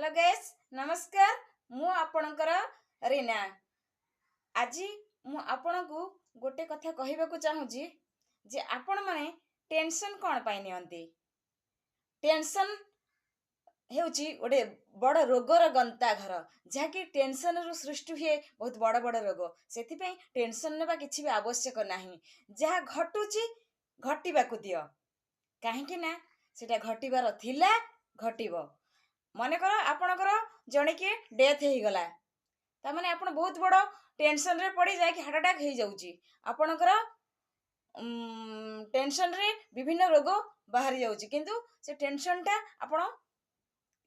Hello guys नमस्कार मु आपणकर रीना आज मु आपणकु गोटे कथा कहबाकू चाहूँगी जे आपण माने टेंशन कौन पाई नियंती। टेंशन हेउची गोटे बड़ रोगर गंता घर जहाँकि टेंशन रु सृष्टि हुए बहुत बड़ बड़ रोग से टेंशन नेबा किछि भी आवश्यक नहीं। जहाँ घटुची घटिबाकू दियो कहीं ना सेटा घटिबार थिला घटिबो। मनकर आपणकर जड़े किए डेथ हो गला तार आपण बहुत बड़ टेंशन रे पड़ी जाए कि हार्ट अटैक हो जाऊँगी आपणकर टेंशन रे विभिन्न रोग बाहरी जाऊँगी किंतु से टेंशन टा आपण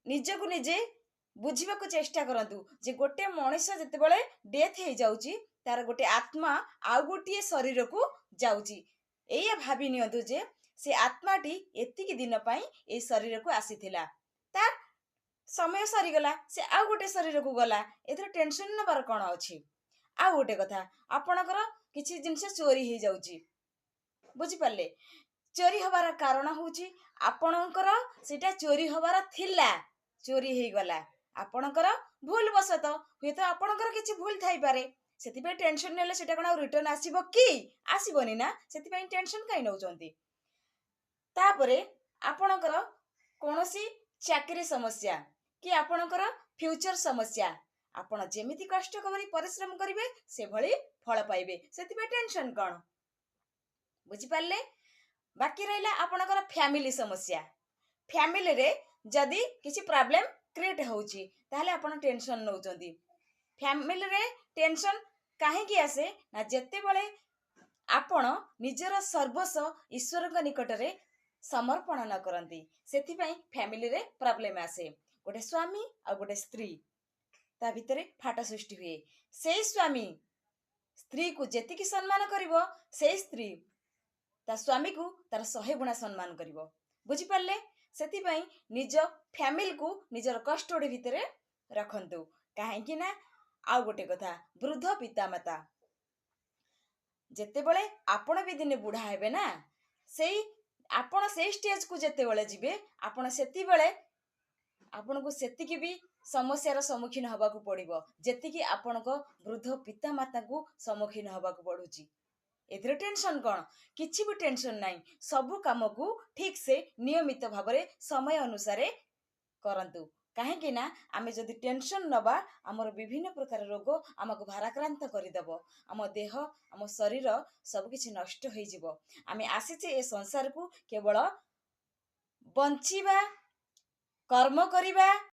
निजकु निजे बुझीबाकू चेष्टा करंतु जे गोटे मनीष जेतेबेले डेथ हो जाऊँगी तार गोटे आत्मा आउ गोटे शरीर को जाऊँगी एया भाभी नियंतु जे से आत्माटी एतिकी दिन पई ए शरीर को आसीथिला तार समय सरीगला से आउ गोटे शरीर को गला एथर टेंशन नबार कौन अच्छी। आउ गोटे कथा आपणकर किसी जिनस चोरी हो जाऊँगी बुझिपारे चोरी हबार कारण हूँ आपणकर सेटा चोरी हबार थिला चोरी हो गला आपणकर भूल बसत हुए तो आपणकर किसी भूल थाई पारे सेतिबे टेंशन नेले सेटा कोन रिटर्न आसीबो कि आसीबोनी ना सेतिबे टेंशन काई नउचंती। तापरे आपणकर कोनोसी चाकरी समस्या कि आपणकर फ्यूचर समस्या आपण जेमिति कष्ट करी परिश्रम करिवे से भली फल पाइबे सेतिबे टेंशन कौन बुझी पारले। बाकी रहिला आपणकर फैमिली समस्या फैमिली रे जदी किसी प्रॉब्लम क्रिएट होउची ताहले आपण टेंशन नउचंती। फैमिली रे टेंशन काहे की आसे ना जेते बेले आपण निजर सर्वस्व ईश्वर निकट रे समर्पण न करती से फैमिली रे प्रॉब्लम आसे। गोटे स्वामी और गोटे स्त्री ता भितरे फाट सृष्टि हुए से स्वामी स्त्री को जेतिकी सम्मान करिवो से स्त्री ता स्वामी को तार 100 गुणा सम्मान करिवो बुझी पारले। सेतिपई निज फैमिली को निजर कष्टोड़ी भितरे रखंतु काहेकि ना आउ गोटे कथा वृद्ध पितामाता जेतेबेले आपण भी दिने बुढ़ा हेबे ना सेई आपण से स्टेज को जेतेबेले जिबे आपण सेति बेले आपण को सेतिकी भी समस्यार सम्मुखीन हबाकू पड़िबो जेतिकी आपण को वृद्ध पितामाता को सम्मुखीन हबाकू पड़ुची। एथरे टेंशन कौन किछि भी टेंशन नहीं सबु काम को ठीक से नियमित भाव समय अनुसार करंतु काहेकि ना आमे जदि टेंशन नबा आमर विभिन्न प्रकार रोग आमको भाराक्रांत करदेव आम देह आम शरीर सबकिछि नष्ट हो जिवो। आमे आसीचे ए संसार को केवल बंचिबा कर्म करिबा